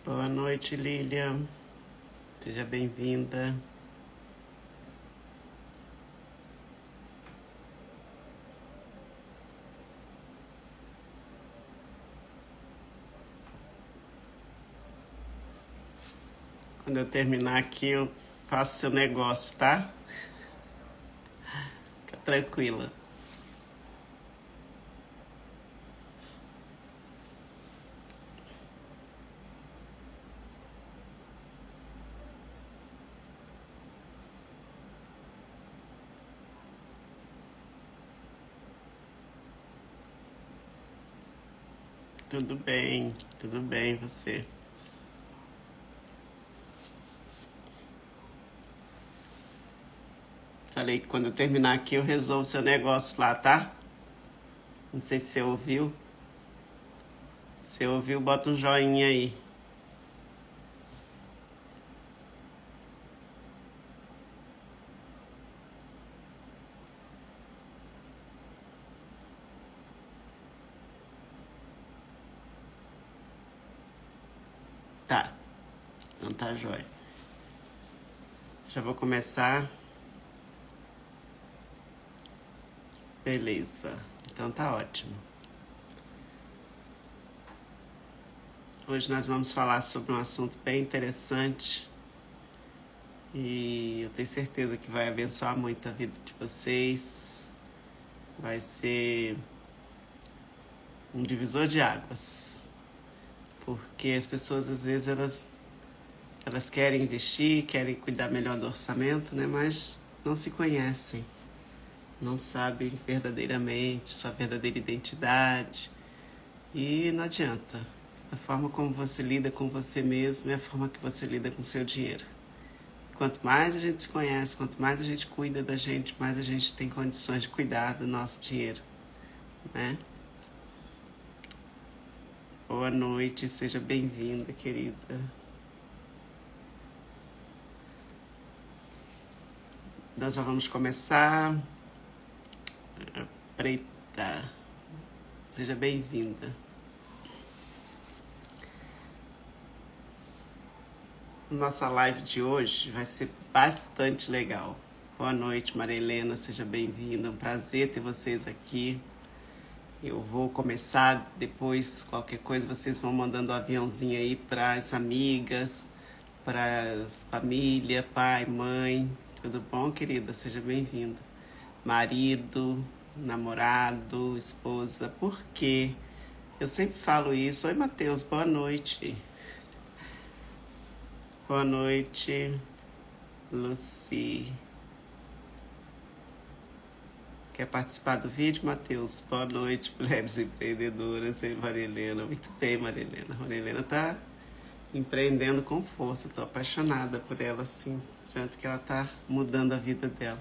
Boa noite, Lilian. Seja bem-vinda. Quando eu terminar aqui, eu faço seu negócio, tá? Fica tranquila. Tudo bem, você. Falei que quando eu terminar aqui, eu resolvo seu negócio lá, tá? Não sei se você ouviu. Se ouviu, bota um joinha aí. Tá, então tá jóia. Já vou começar. Beleza, então tá ótimo. Hoje nós vamos falar sobre um assunto bem interessante e eu tenho certeza que vai abençoar muito a vida de vocês. Vai ser um divisor de águas, porque as pessoas às vezes elas querem investir, querem cuidar melhor do orçamento, né? Mas não se conhecem, não sabem verdadeiramente sua verdadeira identidade e não adianta. A forma como você lida com você mesmo é a forma que você lida com o seu dinheiro. Quanto mais a gente se conhece, quanto mais a gente cuida da gente, mais a gente tem condições de cuidar do nosso dinheiro, né? Boa noite, seja bem-vinda, querida. Nós já vamos começar. Preta, seja bem-vinda. Nossa live de hoje vai ser bastante legal. Boa noite, Maria Helena, seja bem-vinda. Um prazer ter vocês aqui. Eu vou começar, depois qualquer coisa vocês vão mandando um aviãozinho aí para as amigas, para as família, pai, mãe. Tudo bom, querida? Seja bem-vinda. Marido, namorado, esposa. Por quê? Eu sempre falo isso. Oi, Matheus, boa noite. Boa noite, Lucy. Quer participar do vídeo, Matheus? Boa noite, mulheres empreendedoras. E Maria Helena. Muito bem, Maria Helena. Maria Helena tá empreendendo com força. Tô apaixonada por ela, assim. Tanto que ela tá mudando a vida dela.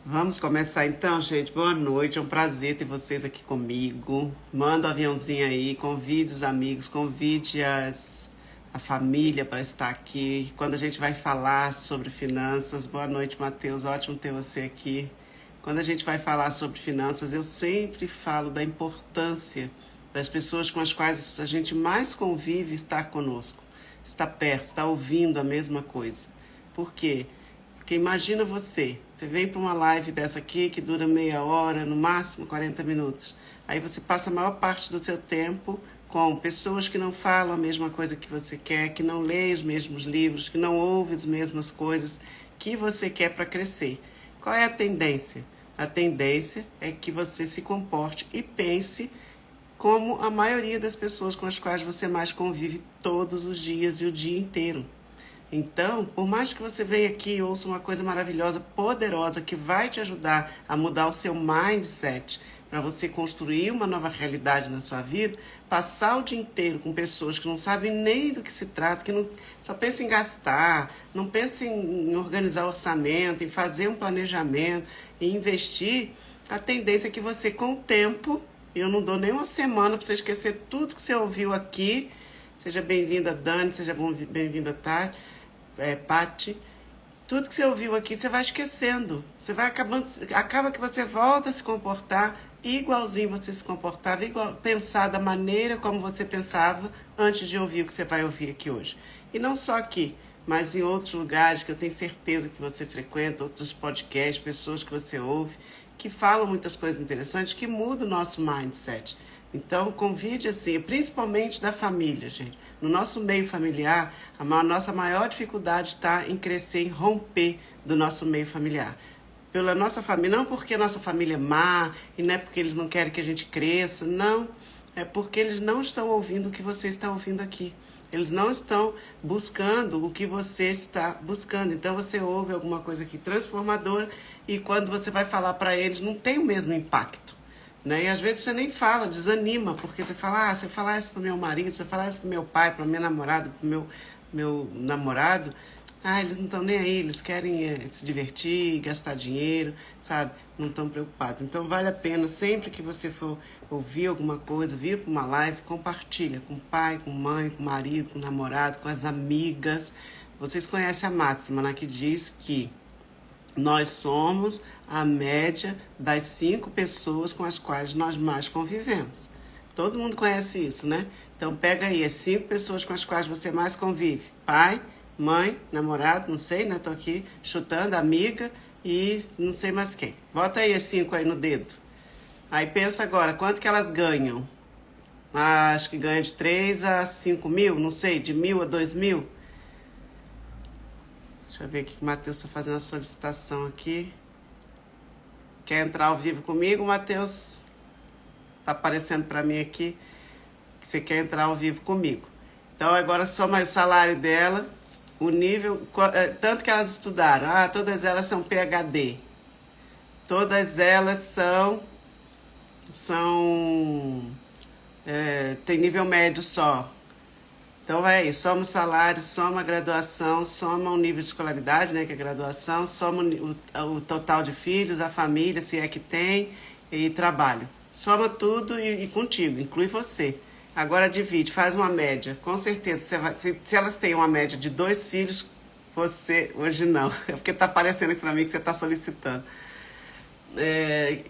Vamos começar então, gente. Boa noite. É um prazer ter vocês aqui comigo. Manda um aviãozinho aí, convide os amigos, convide a família para estar aqui. Quando a gente vai falar sobre finanças, boa noite, Matheus, ótimo ter você aqui. Quando a gente vai falar sobre finanças, eu sempre falo da importância das pessoas com as quais a gente mais convive estar conosco, estar perto, estar ouvindo a mesma coisa. Por quê? Porque imagina você vem para uma live dessa aqui que dura meia hora, no máximo 40 minutos. Aí você passa a maior parte do seu tempo com pessoas que não falam a mesma coisa que você quer, que não leem os mesmos livros, que não ouvem as mesmas coisas que você quer para crescer. Qual é a tendência? A tendência é que você se comporte e pense como a maioria das pessoas com as quais você mais convive todos os dias e o dia inteiro. Então, por mais que você venha aqui e ouça uma coisa maravilhosa, poderosa, que vai te ajudar a mudar o seu mindset, para você construir uma nova realidade na sua vida, passar o dia inteiro com pessoas que não sabem nem do que se trata, que não, só pensam em gastar, não pensam em organizar orçamento, em fazer um planejamento, em investir, a tendência é que você, com o tempo, eu não dou nem uma semana para você esquecer tudo que você ouviu aqui. Seja bem-vinda, Dani, seja bem-vinda, Tati. Pati, tudo que você ouviu aqui, você vai esquecendo. Você vai acaba que você volta a se comportar igualzinho você se comportava, pensar da maneira como você pensava antes de ouvir o que você vai ouvir aqui hoje. E não só aqui, mas em outros lugares que eu tenho certeza que você frequenta, outros podcasts, pessoas que você ouve, que falam muitas coisas interessantes, que mudam o nosso mindset. Então, convide assim, principalmente da família, gente. No nosso meio familiar, nossa maior dificuldade está em crescer, em romper do nosso meio familiar. Pela nossa família, não porque a nossa família é má, e não é porque eles não querem que a gente cresça, não. É porque eles não estão ouvindo o que você está ouvindo aqui. Eles não estão buscando o que você está buscando. Então você ouve alguma coisa aqui transformadora e quando você vai falar para eles não tem o mesmo impacto. Né? E às vezes você nem fala, desanima, porque você fala, se eu falar isso para o meu marido, se eu falar isso para o meu pai, para a minha namorada, para o meu namorado, eles não estão nem aí, eles querem se divertir, gastar dinheiro, sabe? Não estão preocupados. Então vale a pena, sempre que você for ouvir alguma coisa, vir para uma live, compartilha com o pai, com a mãe, com o marido, com o namorado, com as amigas. Vocês conhecem a máxima, né, que diz que nós somos a média das 5 pessoas com as quais nós mais convivemos. Todo mundo conhece isso, né? Então pega aí as 5 pessoas com as quais você mais convive. Pai, mãe, namorado, não sei, né? Tô aqui chutando, amiga e não sei mais quem. Bota aí as 5 aí no dedo. Aí pensa agora, quanto que elas ganham? Acho que ganha de 3 a 5 mil, não sei, de 1.000 a 2.000. Deixa eu ver aqui que o Matheus está fazendo a solicitação aqui. Quer entrar ao vivo comigo, Matheus? Está aparecendo para mim aqui que você quer entrar ao vivo comigo. Então, agora soma o salário dela, o nível, tanto que elas estudaram. Todas elas são PhD. Todas elas tem nível médio só. Então vai aí, soma o salário, soma a graduação, soma o nível de escolaridade, né, que é a graduação, soma o total de filhos, a família, se é que tem, e trabalho. Soma tudo e contigo, inclui você. Agora divide, faz uma média. Com certeza, se elas têm uma média de 2 filhos, você, hoje não, é porque está aparecendo aqui para mim que você está solicitando.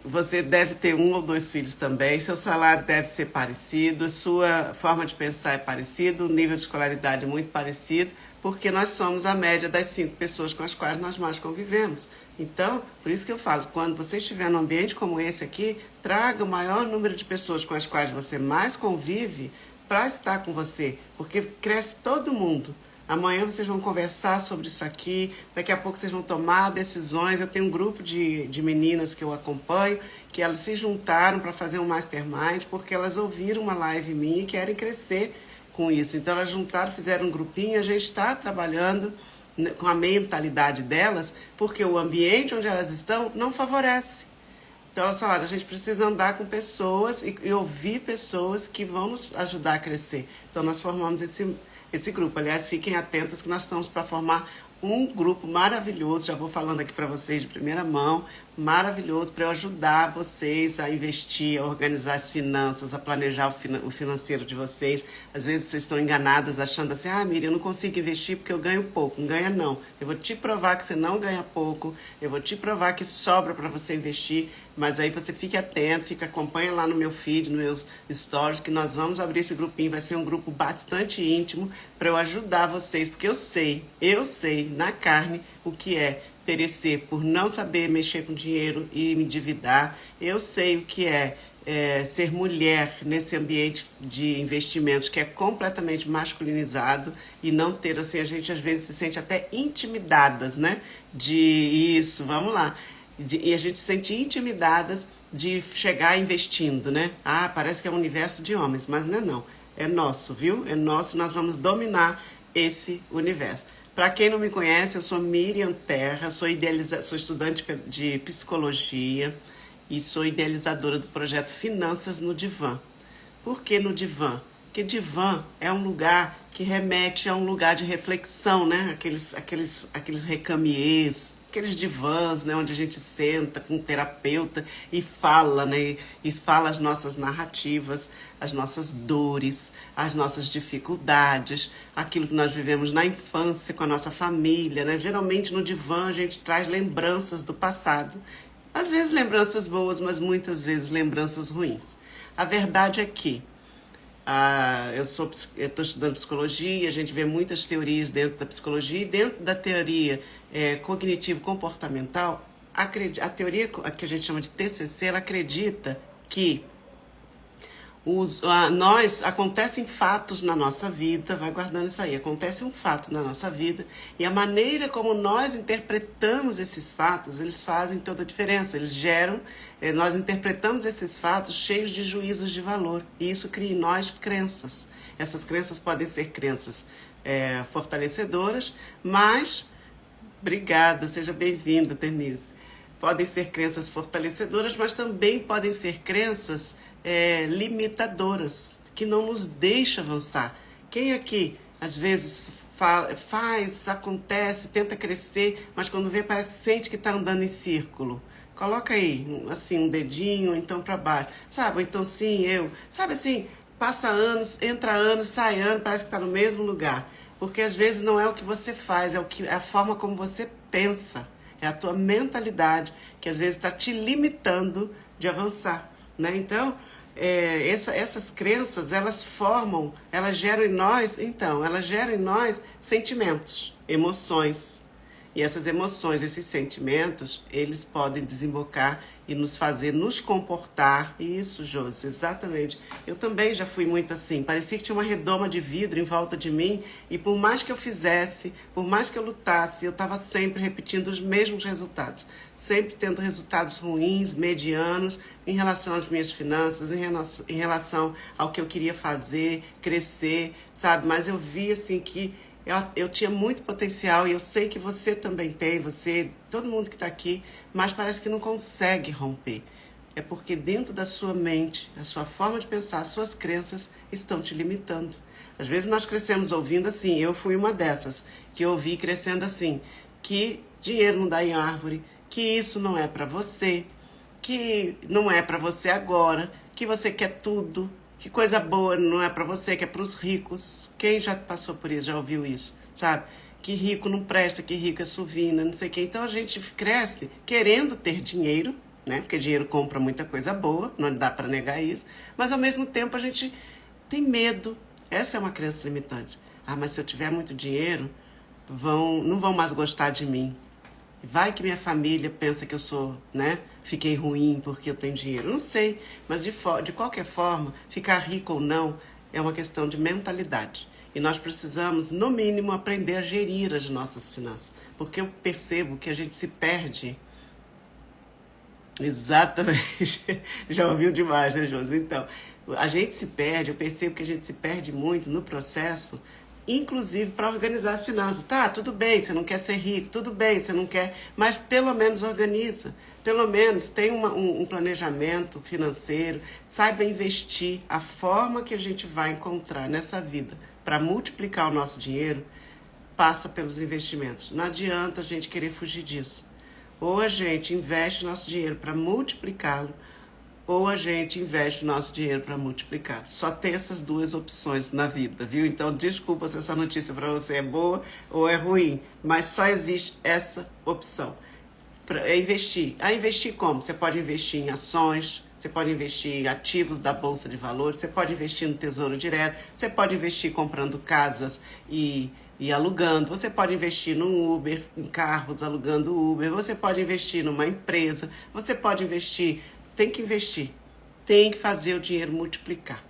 Você deve ter 1 ou 2 filhos também, seu salário deve ser parecido, sua forma de pensar é parecida, o nível de escolaridade é muito parecido, porque nós somos a média das 5 pessoas com as quais nós mais convivemos. Então, por isso que eu falo, quando você estiver num ambiente como esse aqui, traga o maior número de pessoas com as quais você mais convive para estar com você, porque cresce todo mundo. Amanhã vocês vão conversar sobre isso aqui, daqui a pouco vocês vão tomar decisões. Eu tenho um grupo de meninas que eu acompanho, que elas se juntaram para fazer um mastermind, porque elas ouviram uma live minha e querem crescer com isso. Então elas juntaram, fizeram um grupinho, a gente está trabalhando com a mentalidade delas, porque o ambiente onde elas estão não favorece. Então elas falaram, a gente precisa andar com pessoas e ouvir pessoas que vão nos ajudar a crescer. Então nós formamos esse grupo. Aliás, fiquem atentas que nós estamos para formar um grupo maravilhoso, já vou falando aqui para vocês de primeira mão, maravilhoso para eu ajudar vocês a investir, a organizar as finanças, a planejar o financeiro de vocês. Às vezes vocês estão enganadas achando assim, Miriam, eu não consigo investir porque eu ganho pouco. Não ganha não. Eu vou te provar que você não ganha pouco, eu vou te provar que sobra para você investir, mas aí você fique atento, acompanha lá no meu feed, nos meus stories, que nós vamos abrir esse grupinho, vai ser um grupo bastante íntimo para eu ajudar vocês, porque eu sei na carne o que é perecer por não saber mexer com dinheiro e me endividar. Eu sei o que é ser mulher nesse ambiente de investimentos que é completamente masculinizado e não ter, assim, a gente às vezes se sente até intimidadas, né? E a gente se sente intimidadas de chegar investindo, né? Parece que é um universo de homens, mas não é não. É nosso, viu? É nosso, nós vamos dominar esse universo. Para quem não me conhece, eu sou Miriam Terra, sou estudante de psicologia e sou idealizadora do projeto Finanças no Divã. Por que no divã? Porque divã é um lugar que remete a um lugar de reflexão, né? Aqueles recamiers, aqueles divãs, né? Onde a gente senta com um terapeuta e fala, né? E fala as nossas narrativas, as nossas dores, as nossas dificuldades, aquilo que nós vivemos na infância com a nossa família, né? Geralmente no divã a gente traz lembranças do passado. Às vezes lembranças boas, mas muitas vezes lembranças ruins. A verdade é que eu estou estudando psicologia, a gente vê muitas teorias dentro da psicologia, e dentro da teoria cognitivo-comportamental, a teoria que a gente chama de TCC, ela acredita que acontecem fatos na nossa vida, vai guardando isso aí, acontece um fato na nossa vida, e a maneira como nós interpretamos esses fatos, eles fazem toda a diferença, nós interpretamos esses fatos cheios de juízos de valor, e isso cria em nós crenças. Essas crenças podem ser crenças fortalecedoras, mas, obrigada, seja bem-vinda, Denise. Podem ser crenças fortalecedoras, mas também podem ser crenças limitadoras, que não nos deixam avançar. Quem aqui, às vezes, acontece, tenta crescer, mas quando vê, sente que está andando em círculo? Coloca aí, assim, um dedinho, então para baixo. Sabe, então sim, sabe assim, passa anos, entra anos, sai anos, parece que está no mesmo lugar. Porque às vezes não é o que você faz, é a forma como você pensa. É a tua mentalidade que às vezes está te limitando de avançar, né? Então, essas crenças, elas geram em nós sentimentos, emoções. E essas emoções, esses sentimentos, eles podem desembocar e nos fazer nos comportar. Isso, Josi, exatamente. Eu também já fui muito assim. Parecia que tinha uma redoma de vidro em volta de mim e por mais que eu fizesse, por mais que eu lutasse, eu estava sempre repetindo os mesmos resultados. Sempre tendo resultados ruins, medianos, em relação às minhas finanças, em relação ao que eu queria fazer, crescer, sabe? Mas eu vi assim que eu tinha muito potencial e eu sei que você também tem, todo mundo que está aqui, mas parece que não consegue romper. É porque dentro da sua mente, a sua forma de pensar, as suas crenças estão te limitando. Às vezes nós crescemos ouvindo assim, eu fui uma dessas, que ouvi crescendo assim, que dinheiro não dá em árvore, que isso não é para você, que não é para você agora, que você quer tudo, que coisa boa não é para você, que é para os ricos. Quem já passou por isso, já ouviu isso, sabe? Que rico não presta, que rico é suvina, não sei o quê. Então a gente cresce querendo ter dinheiro, né? Porque dinheiro compra muita coisa boa, não dá para negar isso. Mas ao mesmo tempo a gente tem medo. Essa é uma crença limitante. Mas se eu tiver muito dinheiro, não vão mais gostar de mim. Vai que minha família pensa que eu sou, né? Fiquei ruim porque eu tenho dinheiro. Não sei, mas de qualquer forma, ficar rico ou não é uma questão de mentalidade. E nós precisamos, no mínimo, aprender a gerir as nossas finanças. Porque eu percebo que a gente se perde. Exatamente. Já ouviu demais, né, Josi? Então, a gente se perde, eu percebo que a gente se perde muito no processo, inclusive para organizar as finanças. Tá, tudo bem, você não quer ser rico, tudo bem, você não quer, mas pelo menos organiza, pelo menos tem um planejamento financeiro, saiba investir. A forma que a gente vai encontrar nessa vida para multiplicar o nosso dinheiro passa pelos investimentos. Não adianta a gente querer fugir disso. Ou a gente investe nosso dinheiro para multiplicá-lo, ou a gente investe o nosso dinheiro para multiplicar. Só tem essas duas opções na vida, viu? Então, desculpa se essa notícia para você é boa ou é ruim, mas só existe essa opção. Investir. Investir como? Você pode investir em ações, você pode investir em ativos da Bolsa de Valores, você pode investir no Tesouro Direto, você pode investir comprando casas e alugando, você pode investir no Uber, em carros, alugando Uber, você pode investir numa empresa, você pode investir. Tem que investir, tem que fazer o dinheiro multiplicar.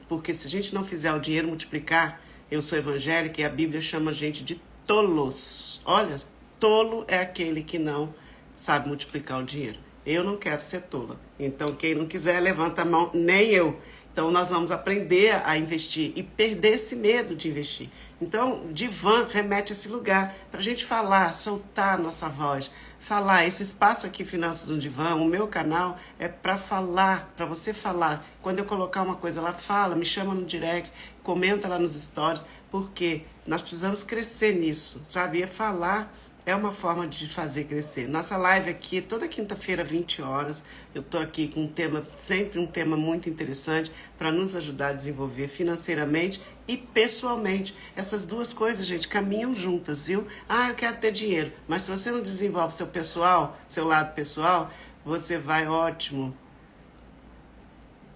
Porque se a gente não fizer o dinheiro multiplicar, eu sou evangélica e a Bíblia chama a gente de tolos. Olha, tolo é aquele que não sabe multiplicar o dinheiro. Eu não quero ser tola. Então, quem não quiser, levanta a mão, nem eu. Então, nós vamos aprender a investir e perder esse medo de investir. Então, divã remete a esse lugar para a gente falar, soltar a nossa voz. Falar, esse espaço aqui, Finanças no Divã, o meu canal é para falar, para você falar. Quando eu colocar uma coisa lá, fala, me chama no direct, comenta lá nos stories, porque nós precisamos crescer nisso, sabe? E falar é uma forma de fazer crescer. Nossa live aqui, toda quinta-feira, 20 horas, eu estou aqui com um tema, sempre um tema muito interessante para nos ajudar a desenvolver financeiramente e pessoalmente. Essas duas coisas, gente, caminham juntas, viu? Eu quero ter dinheiro, mas se você não desenvolve seu pessoal, seu lado pessoal, você vai, ótimo.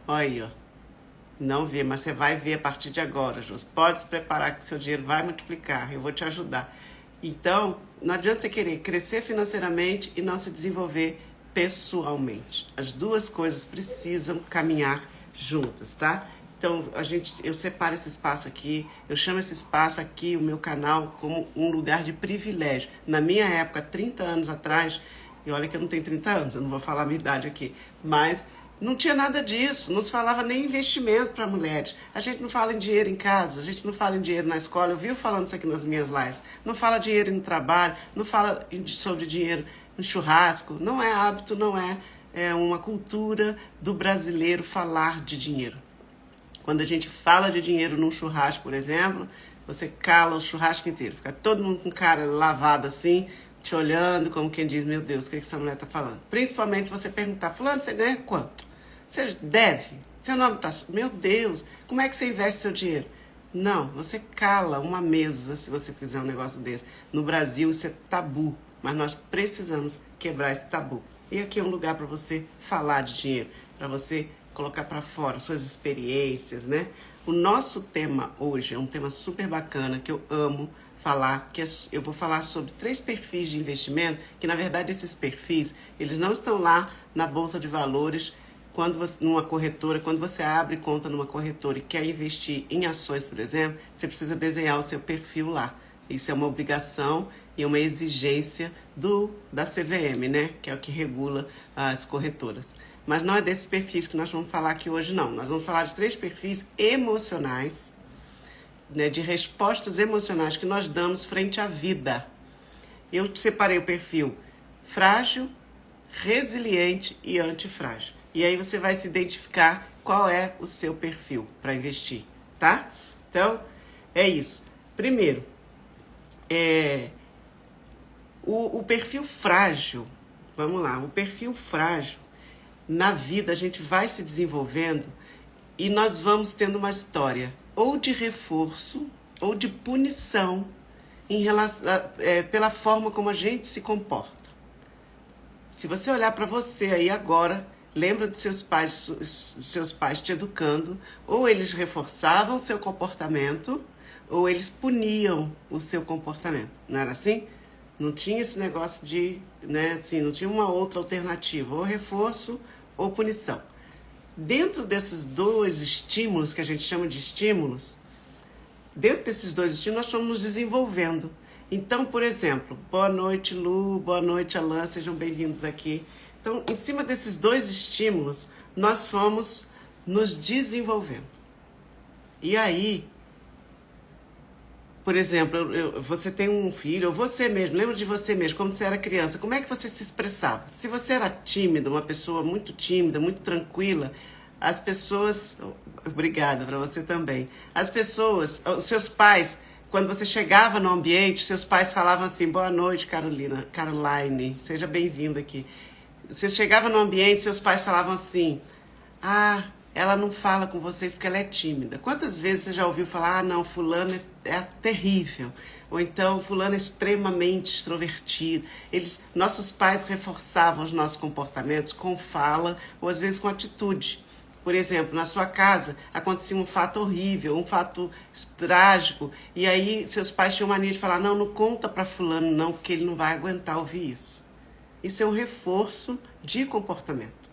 Olha aí, ó. Não vê, mas você vai ver a partir de agora, Jus. Pode se preparar que seu dinheiro vai multiplicar. Eu vou te ajudar. Então, não adianta você querer crescer financeiramente e não se desenvolver pessoalmente. As duas coisas precisam caminhar juntas, tá? Então, eu separo esse espaço aqui, eu chamo esse espaço aqui, o meu canal, como um lugar de privilégio. Na minha época, 30 anos atrás, e olha que eu não tenho 30 anos, eu não vou falar a minha idade aqui, mas não tinha nada disso, não se falava nem investimento para mulheres. A gente não fala em dinheiro em casa, a gente não fala em dinheiro na escola, eu vivo falando isso aqui nas minhas lives. Não fala dinheiro no trabalho, não fala sobre dinheiro no churrasco, não é hábito, não é uma cultura do brasileiro falar de dinheiro. Quando a gente fala de dinheiro num churrasco, por exemplo, você cala o churrasco inteiro. Fica todo mundo com cara lavada assim, te olhando, como quem diz, meu Deus, o que essa mulher está falando? Principalmente se você perguntar, fulano, você ganha quanto? Você deve? Seu nome está... Meu Deus, como é que você investe seu dinheiro? Não, você cala uma mesa se você fizer um negócio desse. No Brasil isso é tabu, mas nós precisamos quebrar esse tabu. E aqui é um lugar para você falar de dinheiro, para você colocar para fora suas experiências, né? O nosso tema hoje é um tema super bacana, que eu amo falar, eu vou falar sobre 3 perfis de investimento, que na verdade esses perfis, eles não estão lá na Bolsa de Valores, numa corretora, quando você abre conta numa corretora e quer investir em ações, por exemplo, você precisa desenhar o seu perfil lá. Isso é uma obrigação e uma exigência da CVM, né? Que é o que regula as corretoras. Mas não é desses perfis que nós vamos falar aqui hoje, não. Nós vamos falar de 3 perfis emocionais, né, de respostas emocionais que nós damos frente à vida. Eu separei o perfil frágil, resiliente e antifrágil. E aí você vai se identificar qual é o seu perfil para investir, tá? Então, é isso. Primeiro, o perfil frágil, vamos lá, o perfil frágil, na vida a gente vai se desenvolvendo e nós vamos tendo uma história ou de reforço ou de punição pela forma como a gente se comporta. Se você olhar para você aí agora, lembra dos seus pais te educando, ou eles reforçavam o seu comportamento ou eles puniam o seu comportamento. Não era assim? Não tinha esse negócio de, né, assim, não tinha uma outra alternativa, ou reforço ou punição. Dentro desses 2 estímulos, que a gente chama de estímulos, dentro desses 2 estímulos nós fomos nos desenvolvendo. Então, por exemplo, boa noite Lu, boa noite Alan, sejam bem-vindos aqui. Então, em cima desses 2 estímulos, nós fomos nos desenvolvendo. E aí, por exemplo, você tem um filho, ou você mesmo, lembra de você mesmo, quando você era criança, como é que você se expressava? Se você era tímida, uma pessoa muito tímida, muito tranquila, as pessoas... Obrigada para você também. As pessoas, os seus pais, quando você chegava no ambiente, seus pais falavam assim, boa noite, Caroline, seja bem-vinda aqui. Você chegava no ambiente, seus pais falavam assim, ela não fala com vocês porque ela é tímida. Quantas vezes você já ouviu falar, não, fulano é terrível, ou então fulano é extremamente extrovertido. Nossos pais reforçavam os nossos comportamentos com fala ou às vezes com atitude. Por exemplo, na sua casa acontecia um fato horrível, um fato trágico, e aí seus pais tinham mania de falar, não conta para fulano não, porque ele não vai aguentar ouvir isso. Isso é um reforço de comportamento.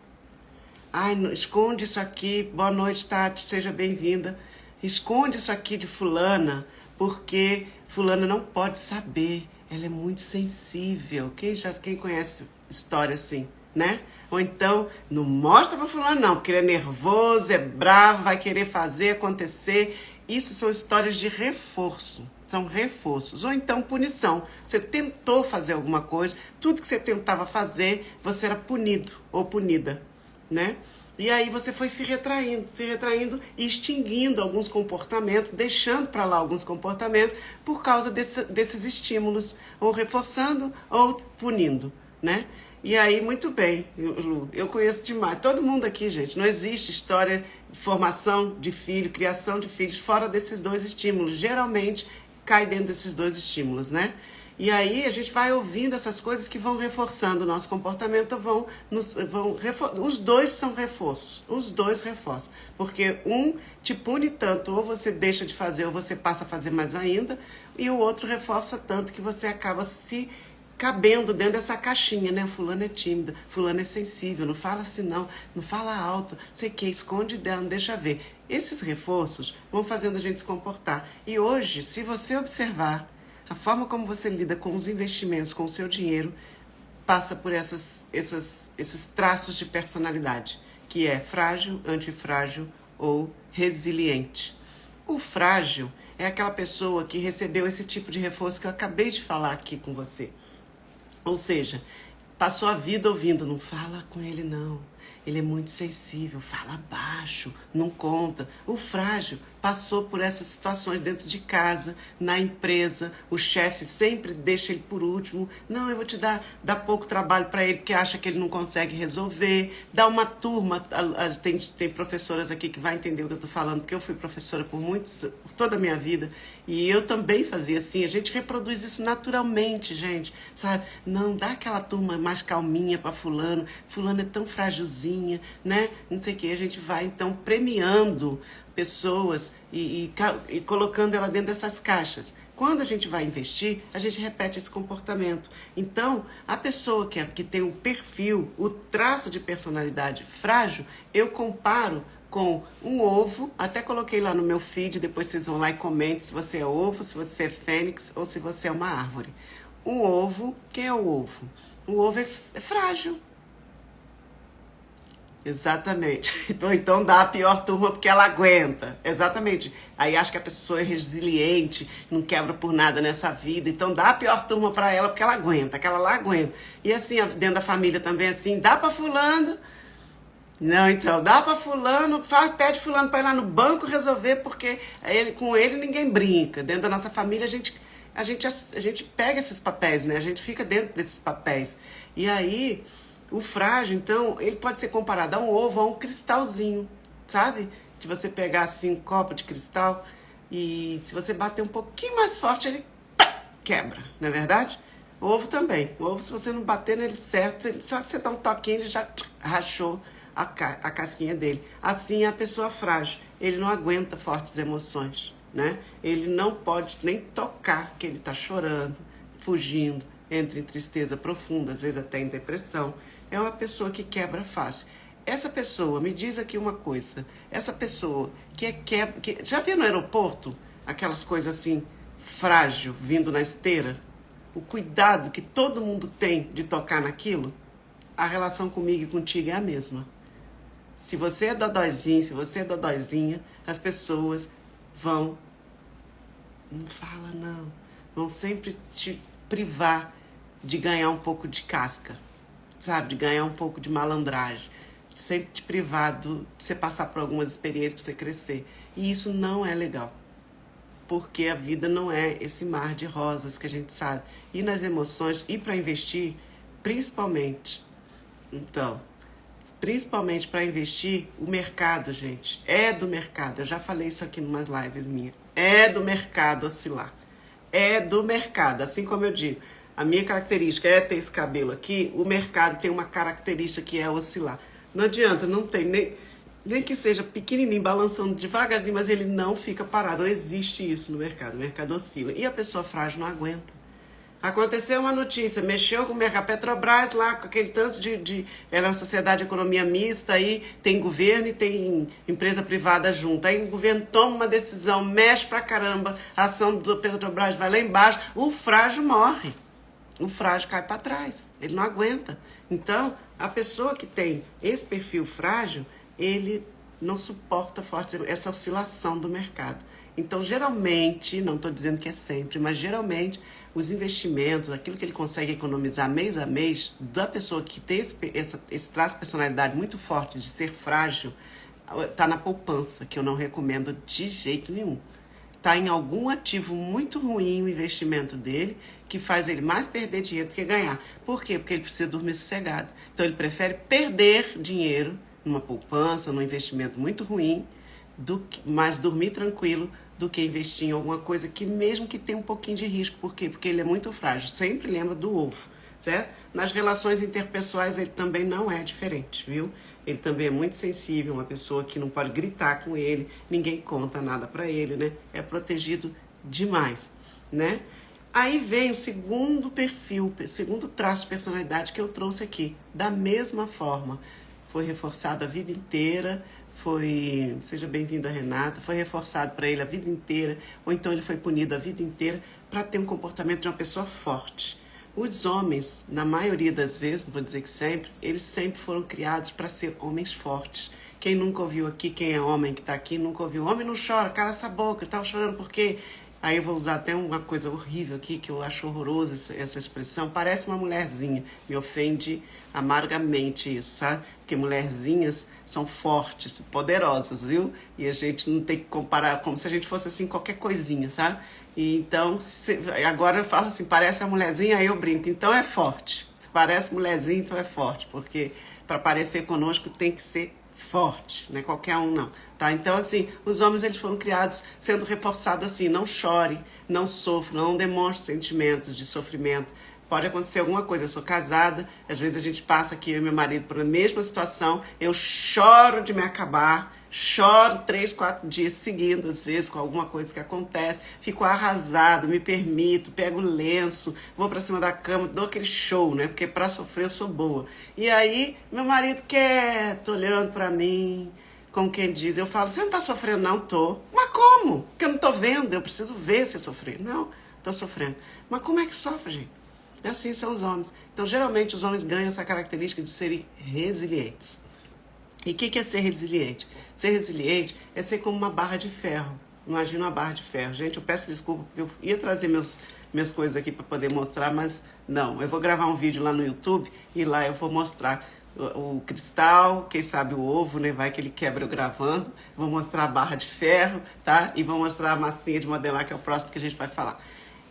Esconde isso aqui, boa noite, Tati, seja bem-vinda. Esconde isso aqui de fulana, porque fulana não pode saber, ela é muito sensível. Quem conhece história assim, né? Ou então, não mostra para fulano não, porque ele é nervoso, é bravo, vai querer fazer acontecer. Isso são histórias de reforço. São reforços, ou então punição. Você tentou fazer alguma coisa, tudo que você tentava fazer, você era punido ou punida, né? E aí você foi se retraindo e extinguindo alguns comportamentos, deixando para lá alguns comportamentos por causa desses estímulos, ou reforçando ou punindo, né? E aí, muito bem, Lu, eu conheço demais, todo mundo aqui, gente, não existe história de formação de filho, criação de filhos fora desses 2 estímulos, geralmente cai dentro desses 2 estímulos, né? E aí a gente vai ouvindo essas coisas que vão reforçando o nosso comportamento, os dois são reforços, os dois reforçam. Porque um te pune tanto, ou você deixa de fazer, ou você passa a fazer mais ainda, e o outro reforça tanto que você acaba se cabendo dentro dessa caixinha, né? Fulano é tímido, fulano é sensível, não fala assim não fala alto, sei que, esconde dela, não deixa ver. Esses reforços vão fazendo a gente se comportar. E hoje, se você observar a forma como você lida com os investimentos, com o seu dinheiro, passa por esses traços de personalidade, que é frágil, antifrágil ou resiliente. O frágil é aquela pessoa que recebeu esse tipo de reforço que eu acabei de falar aqui com você. Ou seja, passou a vida ouvindo, não fala com ele não, ele é muito sensível, fala baixo, não conta. O frágil passou por essas situações dentro de casa, na empresa, o chefe sempre deixa ele por último. Não, eu vou te dar pouco trabalho para ele, porque acha que ele não consegue resolver. Dá uma turma, tem professoras aqui que vai entender o que eu estou falando, porque eu fui professora por toda a minha vida, e eu também fazia assim. A gente reproduz isso naturalmente, gente, sabe? Não, dá aquela turma mais calminha para fulano é tão frágilzinha, né? Não sei o que, a gente vai então premiando pessoas e colocando ela dentro dessas caixas. Quando a gente vai investir, a gente repete esse comportamento. Então, a pessoa que tem o perfil, o traço de personalidade frágil, eu comparo com um ovo, até coloquei lá no meu feed, depois vocês vão lá e comentem se você é ovo, se você é fênix ou se você é uma árvore. Um ovo, quem é o ovo? O ovo é frágil. Exatamente. Então dá a pior turma porque ela aguenta. Exatamente. Aí acha que a pessoa é resiliente, não quebra por nada nessa vida. Então dá a pior turma para ela porque ela aguenta, aquela lá aguenta. E assim, dentro da família também, assim, dá para fulano. Não, então, dá para fulano, pede fulano para ir lá no banco resolver, porque com ele ninguém brinca. Dentro da nossa família a gente pega esses papéis, né? A gente fica dentro desses papéis. E aí, o frágil, então, ele pode ser comparado a um ovo, a um cristalzinho, sabe? De você pegar assim um copo de cristal e se você bater um pouquinho mais forte, ele quebra, não é verdade? O ovo também. O ovo, se você não bater nele certo, só que você dá um toquinho, ele já rachou a casquinha dele. Assim é a pessoa frágil. Ele não aguenta fortes emoções, né? Ele não pode nem tocar que ele está chorando, fugindo, entra em tristeza profunda, às vezes até em depressão. É uma pessoa que quebra fácil. Essa pessoa, me diz aqui uma coisa, essa pessoa já viu no aeroporto aquelas coisas assim, frágil, vindo na esteira? O cuidado que todo mundo tem de tocar naquilo, a relação comigo e contigo é a mesma. Se você é dodóizinho, se você é dodóizinha, as pessoas não fala não, vão sempre te privar de ganhar um pouco de casca, sabe, de ganhar um pouco de malandragem, sempre te privar de você passar por algumas experiências para você crescer. E isso não é legal, porque a vida não é esse mar de rosas que a gente sabe. E nas emoções, e para investir, principalmente, então, principalmente para investir, o mercado, gente, é do mercado. Eu já falei isso aqui em umas lives minhas. É do mercado oscilar. É do mercado. Assim como eu digo, a minha característica é ter esse cabelo aqui, o mercado tem uma característica que é oscilar. Não adianta, não tem nem que seja pequenininho, balançando devagarzinho, mas ele não fica parado. Não existe isso no mercado. O mercado oscila. E a pessoa frágil não aguenta. Aconteceu uma notícia, mexeu com o mercado. Petrobras lá, com aquele tanto ela é uma sociedade de economia mista, aí tem governo e tem empresa privada junto. Aí o governo toma uma decisão, mexe pra caramba, a ação do Petrobras vai lá embaixo, o frágil morre. O frágil cai para trás, ele não aguenta. Então, a pessoa que tem esse perfil frágil, ele não suporta forte essa oscilação do mercado. Então, geralmente, não estou dizendo que é sempre, mas geralmente os investimentos, aquilo que ele consegue economizar mês a mês, da pessoa que tem esse traço de personalidade muito forte de ser frágil, está na poupança, que eu não recomendo de jeito nenhum. Está em algum ativo muito ruim o investimento dele, que faz ele mais perder dinheiro do que ganhar. Por quê? Porque ele precisa dormir sossegado. Então, ele prefere perder dinheiro numa poupança, num investimento muito ruim, mais dormir tranquilo do que investir em alguma coisa que mesmo que tenha um pouquinho de risco. Por quê? Porque ele é muito frágil. Sempre lembra do ovo, certo? Nas relações interpessoais ele também não é diferente, viu? Ele também é muito sensível, uma pessoa que não pode gritar com ele, ninguém conta nada para ele, né? É protegido demais, né? Aí vem o segundo perfil, segundo traço de personalidade que eu trouxe aqui. Da mesma forma, foi reforçado a vida inteira, seja bem-vinda, Renata, foi reforçado para ele a vida inteira, ou então ele foi punido a vida inteira para ter um comportamento de uma pessoa forte. Os homens, na maioria das vezes, não vou dizer que sempre, eles sempre foram criados para ser homens fortes. Quem nunca ouviu aqui, quem é homem que está aqui, nunca ouviu. Homem não chora, cala essa boca, estava chorando por quê? Aí eu vou usar até uma coisa horrível aqui, que eu acho horroroso essa expressão. Parece uma mulherzinha. Me ofende amargamente isso, sabe? Porque mulherzinhas são fortes, poderosas, viu? E a gente não tem que comparar como se a gente fosse assim qualquer coisinha, sabe? E então, agora eu falo assim, parece uma mulherzinha, aí eu brinco. Então é forte. Se parece mulherzinha, então é forte. Porque para parecer conosco tem que ser forte, não é qualquer um não, tá? Então assim, os homens eles foram criados sendo reforçados assim, não chore, não sofra, não demonstre sentimentos de sofrimento. Pode acontecer alguma coisa, eu sou casada, às vezes a gente passa aqui, eu e meu marido, por a mesma situação, eu choro de me acabar, choro 3, 4 dias seguidos, às vezes, com alguma coisa que acontece, fico arrasada, me permito, pego o lenço, vou pra cima da cama, dou aquele show, né? Porque pra sofrer eu sou boa. E aí, meu marido quieto, olhando pra mim, como quem diz, eu falo, você não tá sofrendo? Não, tô. Mas como? Porque eu não tô vendo, eu preciso ver você sofrer. Não, tô sofrendo. Mas como é que sofre, gente? Assim são os homens. Então, geralmente, os homens ganham essa característica de serem resilientes. E o que é ser resiliente? Ser resiliente é ser como uma barra de ferro. Imagina uma barra de ferro. Gente, eu peço desculpa, porque eu ia trazer minhas coisas aqui para poder mostrar, mas não. Eu vou gravar um vídeo lá no YouTube e lá eu vou mostrar o cristal, quem sabe o ovo, né? Vai que ele quebra eu gravando. Vou mostrar a barra de ferro, tá? E vou mostrar a massinha de modelar, que é o próximo que a gente vai falar.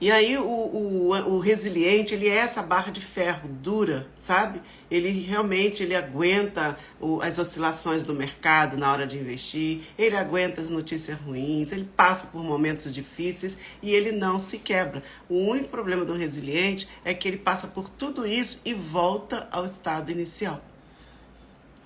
E aí o resiliente, ele é essa barra de ferro dura, sabe? Ele realmente aguenta as oscilações do mercado na hora de investir, ele aguenta as notícias ruins, ele passa por momentos difíceis e ele não se quebra. O único problema do resiliente é que ele passa por tudo isso e volta ao estado inicial.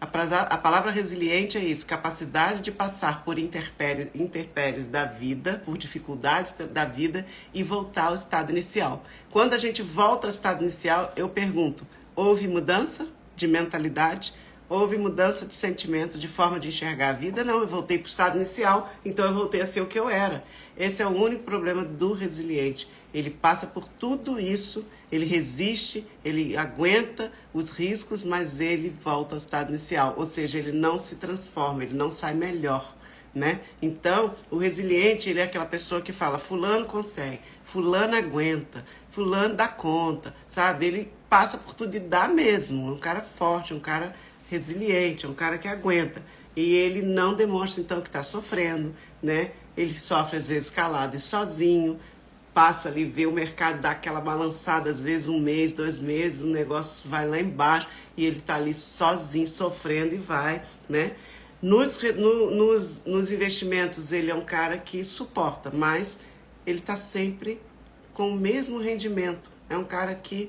A palavra resiliente é isso, capacidade de passar por intempéries da vida, por dificuldades da vida e voltar ao estado inicial. Quando a gente volta ao estado inicial, eu pergunto, houve mudança de mentalidade? Houve mudança de sentimento, de forma de enxergar a vida? Não, eu voltei para o estado inicial, então eu voltei a ser o que eu era. Esse é o único problema do resiliente. Ele passa por tudo isso, ele resiste, ele aguenta os riscos, mas ele volta ao estado inicial. Ou seja, ele não se transforma, ele não sai melhor, né? Então, o resiliente, ele é aquela pessoa que fala, fulano consegue, fulano aguenta, fulano dá conta, sabe? Ele passa por tudo e dá mesmo. É um cara forte, um cara resiliente, é um cara que aguenta. E ele não demonstra, então, que está sofrendo, né? Ele sofre, às vezes, calado e sozinho, passa ali, vê o mercado dar aquela balançada, às vezes 1 mês, 2 meses, o negócio vai lá embaixo e ele está ali sozinho, sofrendo e vai, né? Nos investimentos, ele é um cara que suporta, mas ele está sempre com o mesmo rendimento. É um cara que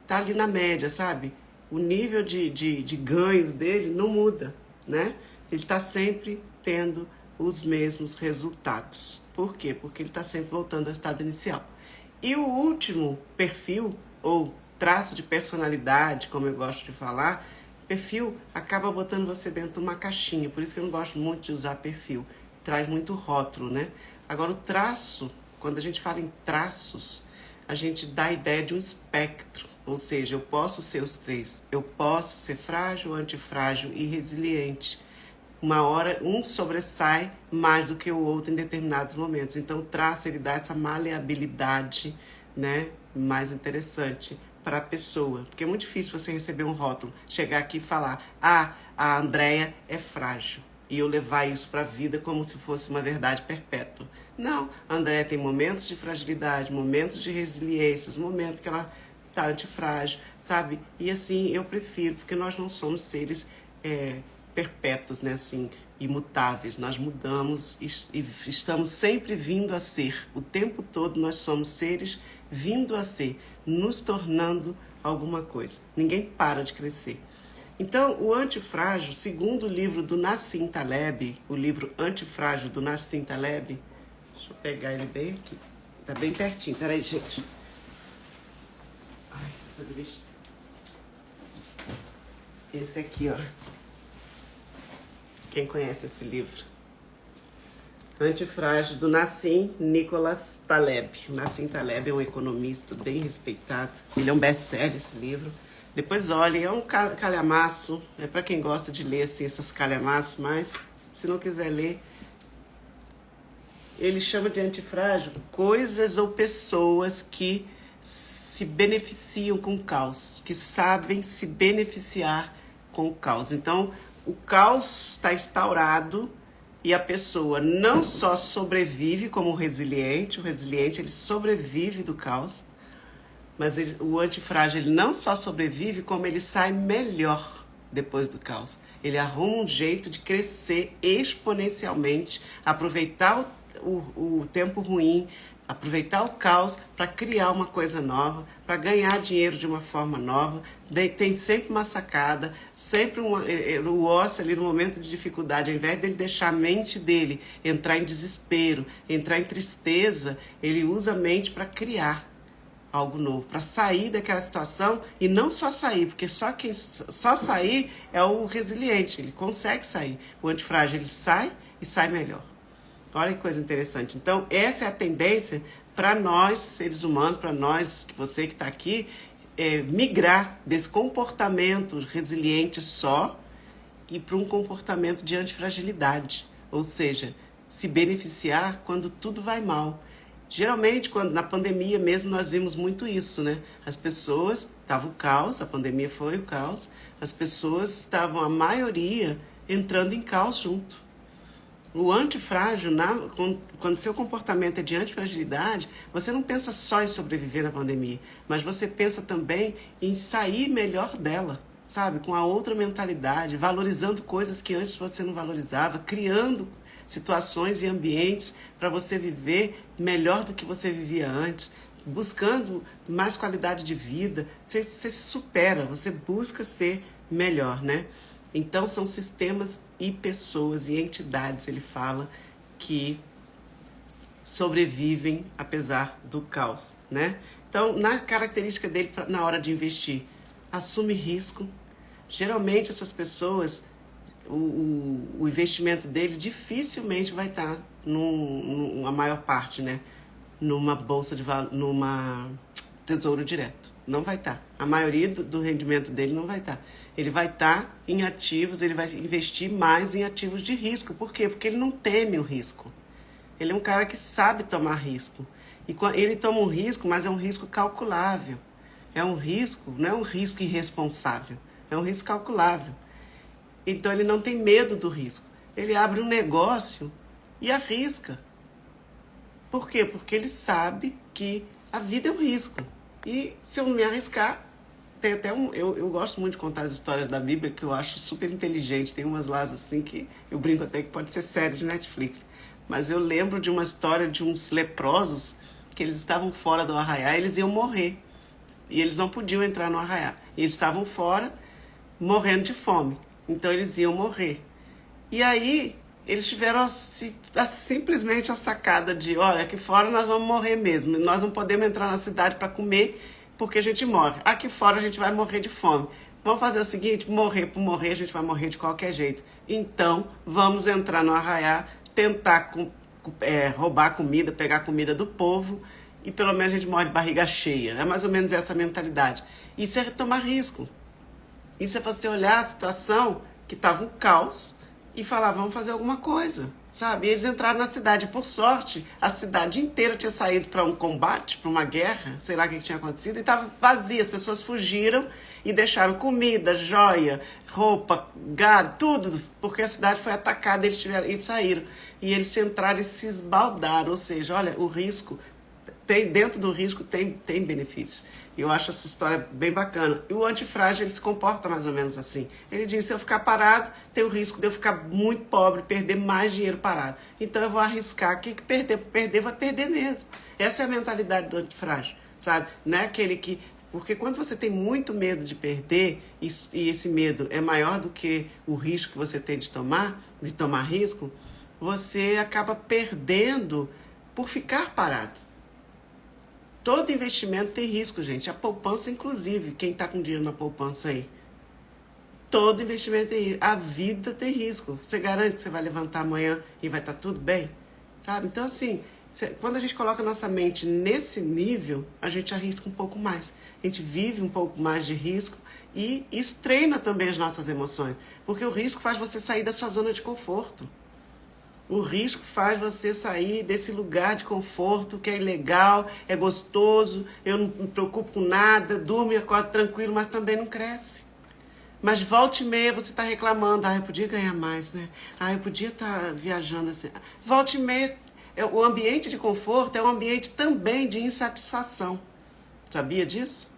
está ali na média, sabe? O nível de ganhos dele não muda, né? Ele está sempre tendo os mesmos resultados. Por quê? Porque ele está sempre voltando ao estado inicial. E o último perfil, ou traço de personalidade, como eu gosto de falar, perfil acaba botando você dentro de uma caixinha. Por isso que eu não gosto muito de usar perfil. Traz muito rótulo, né? Agora, o traço, quando a gente fala em traços, a gente dá a ideia de um espectro. Ou seja, eu posso ser os 3. Eu posso ser frágil, antifrágil e resiliente. Uma hora, um sobressai mais do que o outro em determinados momentos. Então, o traço, ele dá essa maleabilidade, né, mais interessante para a pessoa. Porque é muito difícil você receber um rótulo, chegar aqui e falar, a Andréia é frágil. E eu levar isso para a vida como se fosse uma verdade perpétua. Não, a Andréia tem momentos de fragilidade, momentos de resiliência, momentos que ela está antifrágil, sabe? E assim, eu prefiro, porque nós não somos seres perpétuos, né? Assim, imutáveis, nós mudamos e estamos sempre vindo a ser. O tempo todo nós somos seres vindo a ser, nos tornando alguma coisa. Ninguém para de crescer. Então, o Antifrágil, segundo o livro do Nassim Taleb, o livro Antifrágil do Nassim Taleb, deixa eu pegar ele bem aqui, tá bem pertinho, peraí, gente. Ai, tô triste. Esse aqui, ó. Quem conhece esse livro? Antifrágil, do Nassim Nicholas Taleb. O Nassim Taleb é um economista bem respeitado. Ele é um best-seller, esse livro. Depois olhem, é um calhamaço. É para quem gosta de ler assim, essas calhamaços, mas se não quiser ler, ele chama de antifrágil coisas ou pessoas que se beneficiam com o caos, que sabem se beneficiar com o caos. Então, o caos está instaurado e a pessoa não só sobrevive como o resiliente ele sobrevive do caos, mas o antifrágil ele não só sobrevive, como ele sai melhor depois do caos. Ele arruma um jeito de crescer exponencialmente, aproveitar o tempo ruim, aproveitar o caos para criar uma coisa nova, para ganhar dinheiro de uma forma nova. Tem sempre uma sacada, sempre o ócio ali no momento de dificuldade, ao invés dele deixar a mente dele entrar em desespero, entrar em tristeza, ele usa a mente para criar algo novo, para sair daquela situação. E não só sair, porque só sair é o resiliente, ele consegue sair. O antifrágil ele sai e sai melhor. Olha que coisa interessante. Então, essa é a tendência para nós, seres humanos, para nós, você que está aqui, migrar desse comportamento resiliente só e para um comportamento de antifragilidade. Ou seja, se beneficiar quando tudo vai mal. Geralmente, na pandemia mesmo, nós vimos muito isso, né? As pessoas, estava o caos, a pandemia foi o caos, as pessoas estavam, a maioria, entrando em caos junto. O antifrágil, quando seu comportamento é de antifragilidade, você não pensa só em sobreviver na pandemia, mas você pensa também em sair melhor dela, sabe? Com a outra mentalidade, valorizando coisas que antes você não valorizava, criando situações e ambientes para você viver melhor do que você vivia antes, buscando mais qualidade de vida. Você se supera, você busca ser melhor, né? Então, são sistemas e pessoas e entidades, ele fala, que sobrevivem apesar do caos, né? Então, na característica dele na hora de investir, assume risco. Geralmente, essas pessoas, o investimento dele dificilmente vai estar, a maior parte, né? Numa bolsa de valor, numa tesouro direto. Não vai estar. A maioria do rendimento dele não vai estar. Ele vai estar em ativos, ele vai investir mais em ativos de risco. Por quê? Porque ele não teme o risco. Ele é um cara que sabe tomar risco. E ele toma um risco, mas é um risco calculável. É um risco, não é um risco irresponsável. É um risco calculável. Então ele não tem medo do risco. Ele abre um negócio e arrisca. Por quê? Porque ele sabe que a vida é um risco. E se eu não me arriscar, tem até eu gosto muito de contar as histórias da Bíblia, que eu acho super inteligente. Tem umas lá assim que eu brinco até que pode ser série de Netflix. Mas eu lembro de uma história de uns leprosos que eles estavam fora do arraiá, eles iam morrer. E eles não podiam entrar no arraiá. E eles estavam fora, morrendo de fome. Então eles iam morrer. E aí eles tiveram simplesmente a sacada de, olha, aqui fora nós vamos morrer mesmo. Nós não podemos entrar na cidade para comer porque a gente morre. Aqui fora a gente vai morrer de fome. Vamos fazer o seguinte, morrer por morrer, a gente vai morrer de qualquer jeito. Então, vamos entrar no arraiá, tentar roubar comida, pegar comida do povo e pelo menos a gente morre de barriga cheia. É mais ou menos essa mentalidade. Isso é tomar risco. Isso é você olhar a situação que estava um caos e falar, vamos fazer alguma coisa, sabe? E eles entraram na cidade. Por sorte, a cidade inteira tinha saído para um combate, para uma guerra, sei lá o que tinha acontecido, e estava vazia. As pessoas fugiram e deixaram comida, joia, roupa, gado, tudo, porque a cidade foi atacada, eles saíram. E eles entraram e se esbaldaram, ou seja, olha, o risco, dentro do risco tem benefício. Eu acho essa história bem bacana. E o antifrágil, ele se comporta mais ou menos assim. Ele diz, se eu ficar parado, tem o risco de eu ficar muito pobre, perder mais dinheiro parado. Então eu vou arriscar aqui que perder vai perder mesmo. Essa é a mentalidade do antifrágil, sabe? Não é aquele que... Porque quando você tem muito medo de perder, e esse medo é maior do que o risco que você tem de tomar risco, você acaba perdendo por ficar parado. Todo investimento tem risco, gente. A poupança, inclusive, quem está com dinheiro na poupança aí. Todo investimento tem risco. A vida tem risco. Você garante que você vai levantar amanhã e vai estar tudo bem? Sabe? Então, assim, quando a gente coloca a nossa mente nesse nível, a gente arrisca um pouco mais. A gente vive um pouco mais de risco e isso treina também as nossas emoções. Porque o risco faz você sair da sua zona de conforto. O risco faz você sair desse lugar de conforto que é legal, é gostoso, eu não me preocupo com nada, durmo e acordo tranquilo, mas também não cresce. Mas volta e meia você está reclamando, eu podia ganhar mais, né? Eu podia estar viajando assim. Volta e meia, o ambiente de conforto é um ambiente também de insatisfação. Sabia disso?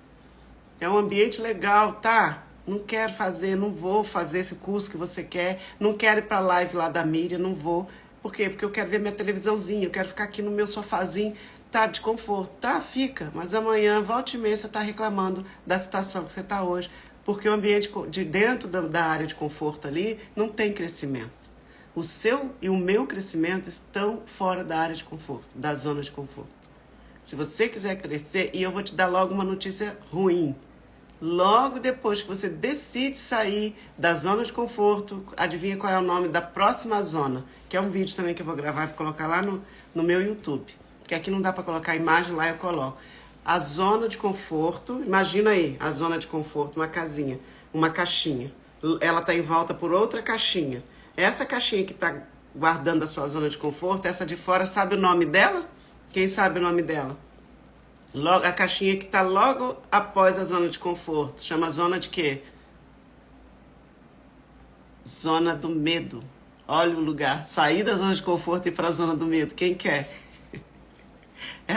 É um ambiente legal, tá? Não quero fazer, não vou fazer esse curso que você quer, não quero ir para a live lá da Miriam, não vou. Por quê? Porque eu quero ver minha televisãozinha, eu quero ficar aqui no meu sofazinho, tá, de conforto. Tá, fica, mas amanhã, volta e meia, você tá reclamando da situação que você tá hoje, porque o ambiente de dentro da área de conforto ali não tem crescimento. O seu e o meu crescimento estão fora da área de conforto, da zona de conforto. Se você quiser crescer, e eu vou te dar logo uma notícia ruim, logo depois que você decide sair da zona de conforto, adivinha qual é o nome da próxima zona? Que é um vídeo também que eu vou gravar e vou colocar lá no meu YouTube. Que aqui não dá para colocar imagem, lá eu coloco. A zona de conforto, imagina aí, a zona de conforto, uma casinha, uma caixinha. Ela está em volta por outra caixinha. Essa caixinha que está guardando a sua zona de conforto, essa de fora, sabe o nome dela? Quem sabe o nome dela? Logo, a caixinha que está logo após a zona de conforto. Chama zona de quê? Zona do medo. Olha o lugar. Sair da zona de conforto e ir para a zona do medo. Quem quer? É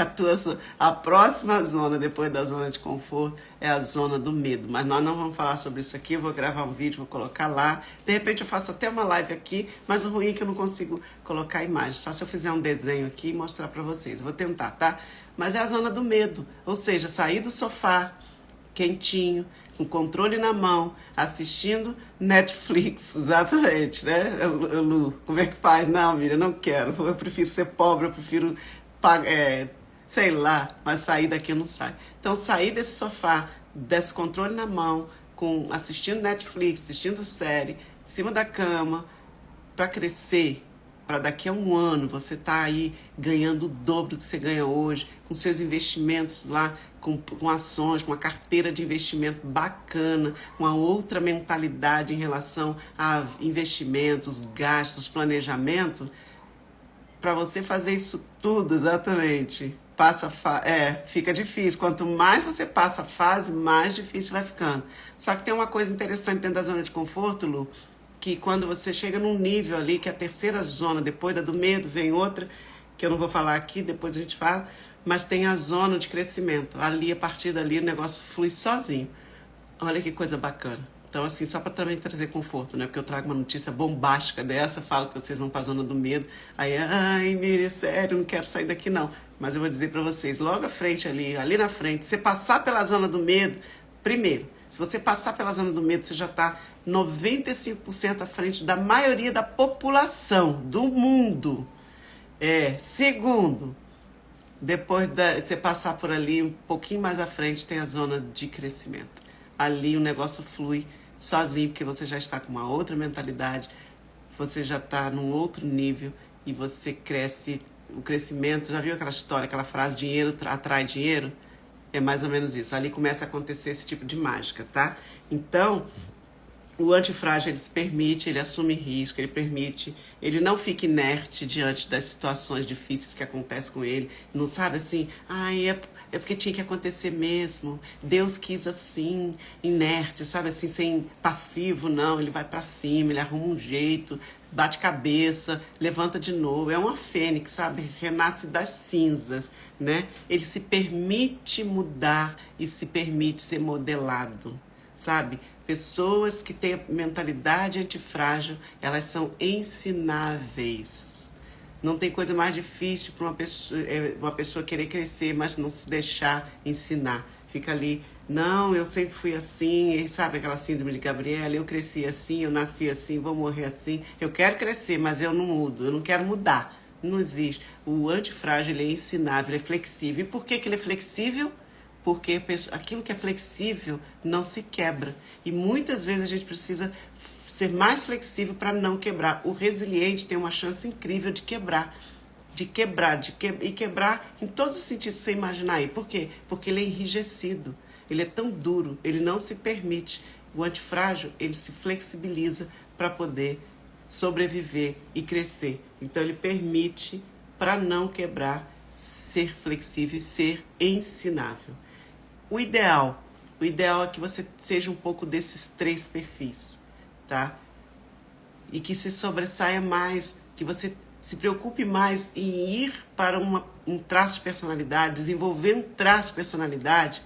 a próxima zona depois da zona de conforto é a zona do medo. Mas nós não vamos falar sobre isso aqui. Eu vou gravar um vídeo, vou colocar lá. De repente eu faço até uma live aqui, mas o ruim é que eu não consigo colocar a imagem. Só se eu fizer um desenho aqui e mostrar para vocês. Eu vou tentar, tá? Mas é a zona do medo. Ou seja, sair do sofá quentinho, com controle na mão, assistindo Netflix, exatamente, né? Lu, como é que faz? Não, Miriam, não quero. Eu prefiro ser pobre, eu prefiro sei lá, mas sair daqui eu não saio. Então, sair desse sofá, desse controle na mão, assistindo Netflix, assistindo série, em cima da cama, para crescer, para daqui a um ano você tá aí ganhando o dobro que você ganha hoje, com seus investimentos lá, com ações, com uma carteira de investimento bacana, com uma outra mentalidade em relação a investimentos, gastos, planejamento. Para você fazer isso tudo, exatamente, fica difícil. Quanto mais você passa a fase, mais difícil vai ficando. Só que tem uma coisa interessante dentro da zona de conforto, Lu, que quando você chega num nível ali, que é a terceira zona, depois da do medo, vem outra, que eu não vou falar aqui, depois a gente fala, mas tem a zona de crescimento. Ali, a partir dali, o negócio flui sozinho. Olha que coisa bacana. Então, assim, só para também trazer conforto, né? Porque eu trago uma notícia bombástica dessa, falo que vocês vão para a zona do medo. Aí, ai, Miriam, sério, não quero sair daqui, não. Mas eu vou dizer para vocês, logo à frente ali na frente, você passar pela zona do medo, primeiro, se você passar pela zona do medo, você já está 95% à frente da maioria da população do mundo. Segundo, depois de você passar por ali, um pouquinho mais à frente, tem a zona de crescimento. Ali o negócio flui sozinho, porque você já está com uma outra mentalidade, você já está num outro nível e você cresce. O crescimento, já viu aquela história, aquela frase, dinheiro atrai dinheiro? É mais ou menos isso. Ali começa a acontecer esse tipo de mágica, tá? Então, O antifrágil, ele se permite, ele assume risco, ele permite, ele não fica inerte diante das situações difíceis que acontecem com ele. Não sabe assim, é porque tinha que acontecer mesmo, Deus quis assim, inerte, sabe assim, sem passivo, não. Ele vai pra cima, ele arruma um jeito, bate cabeça, levanta de novo. É uma fênix, sabe? Renasce das cinzas, né? Ele se permite mudar e se permite ser modelado, sabe? Pessoas que têm mentalidade antifrágil, elas são ensináveis. Não tem coisa mais difícil para uma pessoa querer crescer, mas não se deixar ensinar. Fica ali, não, eu sempre fui assim, e sabe aquela síndrome de Gabriela? Eu cresci assim, eu nasci assim, vou morrer assim. Eu quero crescer, mas eu não mudo, eu não quero mudar. Não existe. O antifrágil, ele é ensinável, ele é flexível. E por que ele é flexível? Porque aquilo que é flexível não se quebra. E muitas vezes a gente precisa ser mais flexível para não quebrar. O resiliente tem uma chance incrível de quebrar. E quebrar em todos os sentidos que você imaginar aí. Por quê? Porque ele é enrijecido. Ele é tão duro, ele não se permite. O antifrágil, ele se flexibiliza para poder sobreviver e crescer. Então ele permite, para não quebrar, ser flexível e ser ensinável. O ideal é que você seja um pouco desses 3 perfis, tá? E que se sobressaia mais, que você se preocupe mais em ir para um traço de personalidade, desenvolver um traço de personalidade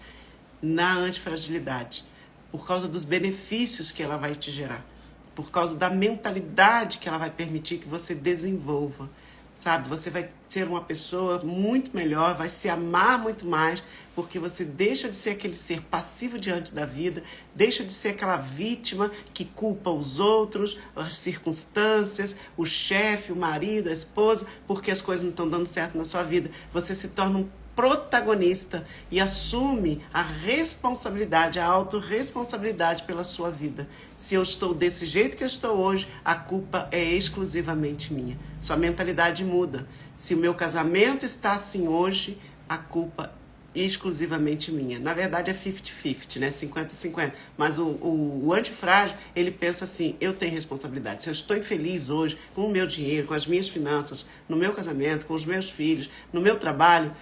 na antifragilidade, por causa dos benefícios que ela vai te gerar, por causa da mentalidade que ela vai permitir que você desenvolva. Sabe, você vai ser uma pessoa muito melhor, vai se amar muito mais, porque você deixa de ser aquele ser passivo diante da vida, deixa de ser aquela vítima que culpa os outros, as circunstâncias, o chefe, o marido, a esposa, porque as coisas não estão dando certo na sua vida. Você se torna um protagonista e assume a responsabilidade, a autorresponsabilidade pela sua vida. Se eu estou desse jeito que eu estou hoje, a culpa é exclusivamente minha. Sua mentalidade muda. Se o meu casamento está assim hoje, a culpa é exclusivamente minha. Na verdade é 50-50, né? 50-50. Mas o antifrágil, ele pensa assim, eu tenho responsabilidade. Se eu estou infeliz hoje com o meu dinheiro, com as minhas finanças, no meu casamento, com os meus filhos, no meu trabalho,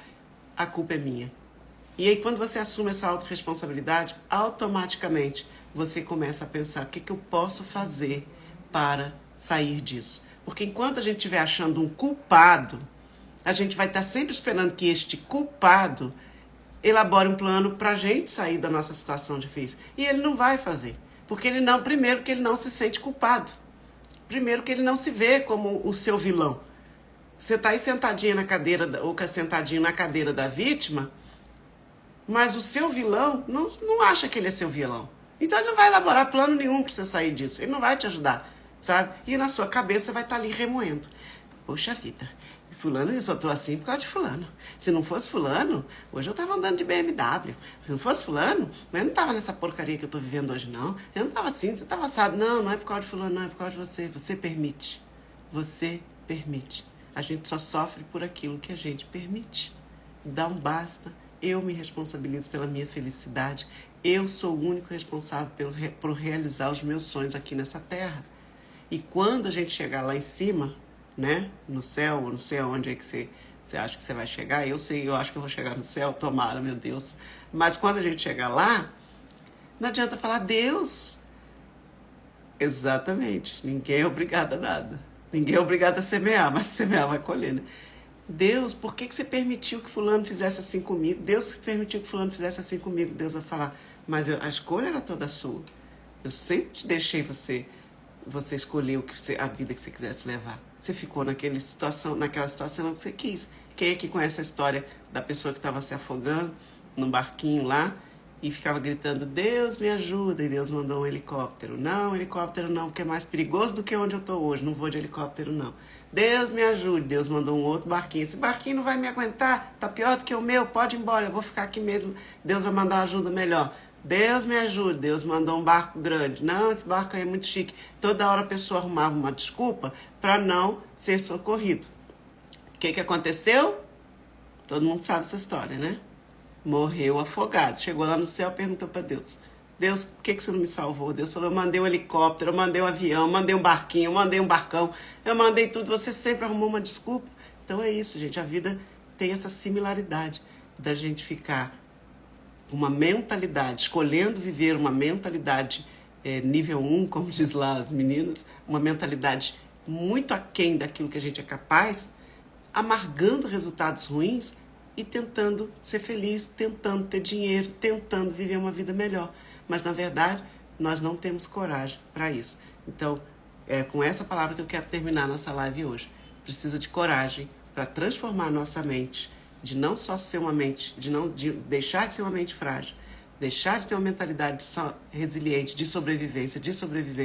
a culpa é minha. E aí, quando você assume essa autorresponsabilidade, automaticamente você começa a pensar o que eu posso fazer para sair disso. Porque enquanto a gente estiver achando um culpado, a gente vai estar sempre esperando que este culpado elabore um plano para a gente sair da nossa situação difícil. E ele não vai fazer. Porque primeiro que ele não se sente culpado. Primeiro que ele não se vê como o seu vilão. Você está aí sentadinha na cadeira, ou sentadinho na cadeira da vítima, mas o seu vilão não acha que ele é seu vilão. Então ele não vai elaborar plano nenhum para você sair disso. Ele não vai te ajudar, sabe? E na sua cabeça vai estar ali remoendo. Poxa vida, fulano, eu só estou assim por causa de fulano. Se não fosse fulano, hoje eu estava andando de BMW. Se não fosse fulano, eu não estava nessa porcaria que eu estou vivendo hoje, não. Eu não estava assim, você estava assado. Não é por causa de fulano, não, é por causa de você. Você permite. Você permite. A gente só sofre por aquilo que a gente permite. Dá um basta. Eu me responsabilizo pela minha felicidade. Eu sou o único responsável por realizar os meus sonhos aqui nessa terra. E quando a gente chegar lá em cima, né, no céu, ou não sei aonde é que você acha que você vai chegar, eu acho que eu vou chegar no céu, tomara, meu Deus. Mas quando a gente chegar lá, não adianta falar Deus. Exatamente, ninguém é obrigado a nada. Ninguém é obrigado a semear, mas semear vai colher, né? Deus, por que você permitiu que fulano fizesse assim comigo? Deus permitiu que fulano fizesse assim comigo. Deus vai falar, mas a escolha era toda sua. Eu sempre te deixei você escolher a vida que você quisesse levar. Você ficou naquela situação que você quis. Quem é que conhece a história da pessoa que estava se afogando num barquinho lá e ficava gritando, Deus me ajuda, e Deus mandou um helicóptero. Não, helicóptero não, porque é mais perigoso do que onde eu estou hoje, não vou de helicóptero não. Deus me ajude, Deus mandou um outro barquinho. Esse barquinho não vai me aguentar, tá pior do que o meu, pode ir embora, eu vou ficar aqui mesmo, Deus vai mandar uma ajuda melhor. Deus me ajude, Deus mandou um barco grande. Não, esse barco aí é muito chique. Toda hora a pessoa arrumava uma desculpa para não ser socorrido. O que aconteceu? Todo mundo sabe essa história, né? Morreu afogado. Chegou lá no céu e perguntou para Deus, Deus, por que você não me salvou? Deus falou, eu mandei um helicóptero, eu mandei um avião, eu mandei um barquinho, eu mandei um barcão, eu mandei tudo, você sempre arrumou uma desculpa. Então é isso, gente, a vida tem essa similaridade da gente ficar uma mentalidade, escolhendo viver uma mentalidade nível 1, como diz lá as meninas, uma mentalidade muito aquém daquilo que a gente é capaz, amargando resultados ruins e tentando ser feliz, tentando ter dinheiro, tentando viver uma vida melhor. Mas, na verdade, nós não temos coragem para isso. Então, é com essa palavra que eu quero terminar nossa live hoje. Precisa de coragem para transformar nossa mente, de não só ser uma mente, de deixar de ser uma mente frágil, deixar de ter uma mentalidade só resiliente, de sobrevivência,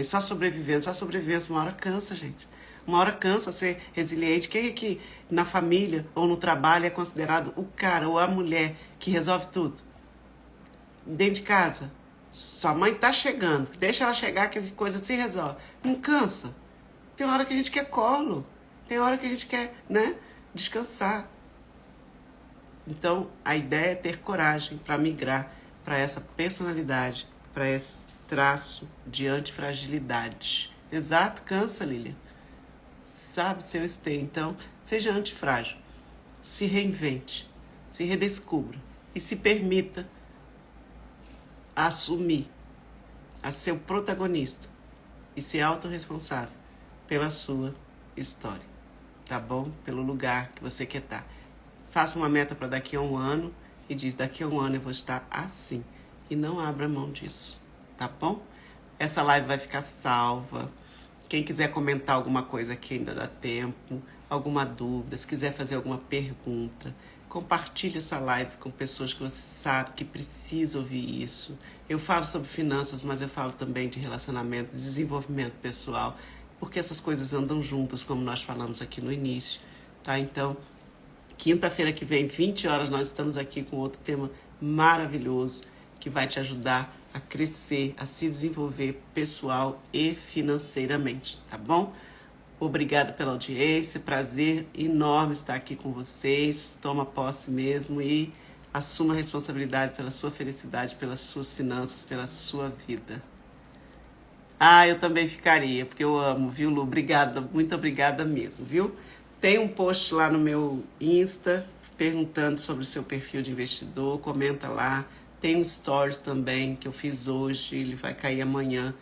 só sobrevivendo, uma hora cansa, gente. Uma hora cansa ser resiliente. Quem é que na família ou no trabalho é considerado o cara ou a mulher que resolve tudo? Dentro de casa, sua mãe tá chegando, deixa ela chegar que a coisa se resolve. Não cansa. Tem hora que a gente quer colo, tem hora que a gente quer, descansar. Então, a ideia é ter coragem para migrar para essa personalidade, para esse traço de antifragilidade. Exato, cansa, Lilian. Sabe seu esteio. Então, seja antifrágil. Se reinvente, se redescubra e se permita assumir, a ser o protagonista e ser autorresponsável pela sua história, tá bom? Pelo lugar que você quer estar. Faça uma meta para daqui a um ano e diz, daqui a um ano eu vou estar assim. E não abra mão disso, tá bom? Essa live vai ficar salva. Quem quiser comentar alguma coisa aqui ainda dá tempo, alguma dúvida, se quiser fazer alguma pergunta, compartilhe essa live com pessoas que você sabe que precisam ouvir isso. Eu falo sobre finanças, mas eu falo também de relacionamento, de desenvolvimento pessoal, porque essas coisas andam juntas, como nós falamos aqui no início, tá? Então, quinta-feira que vem, 20 horas, nós estamos aqui com outro tema maravilhoso que vai te ajudar a crescer, a se desenvolver pessoal e financeiramente, tá bom? Obrigada pela audiência, prazer enorme estar aqui com vocês. Toma posse mesmo e assuma a responsabilidade pela sua felicidade, pelas suas finanças, pela sua vida. Eu também ficaria, porque eu amo, viu, Lu? Obrigada, muito obrigada mesmo, viu? Tem um post lá no meu Insta perguntando sobre o seu perfil de investidor, comenta lá. Tem um stories também que eu fiz hoje, ele vai cair amanhã.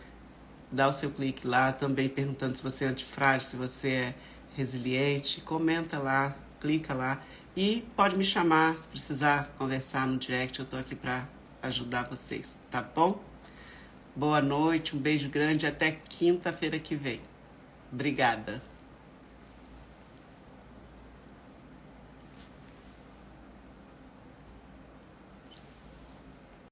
Dá o seu clique lá, também perguntando se você é antifrágil, se você é resiliente. Comenta lá, clica lá e pode me chamar se precisar conversar no direct. Eu tô aqui para ajudar vocês, tá bom? Boa noite, um beijo grande, até quinta-feira que vem. Obrigada.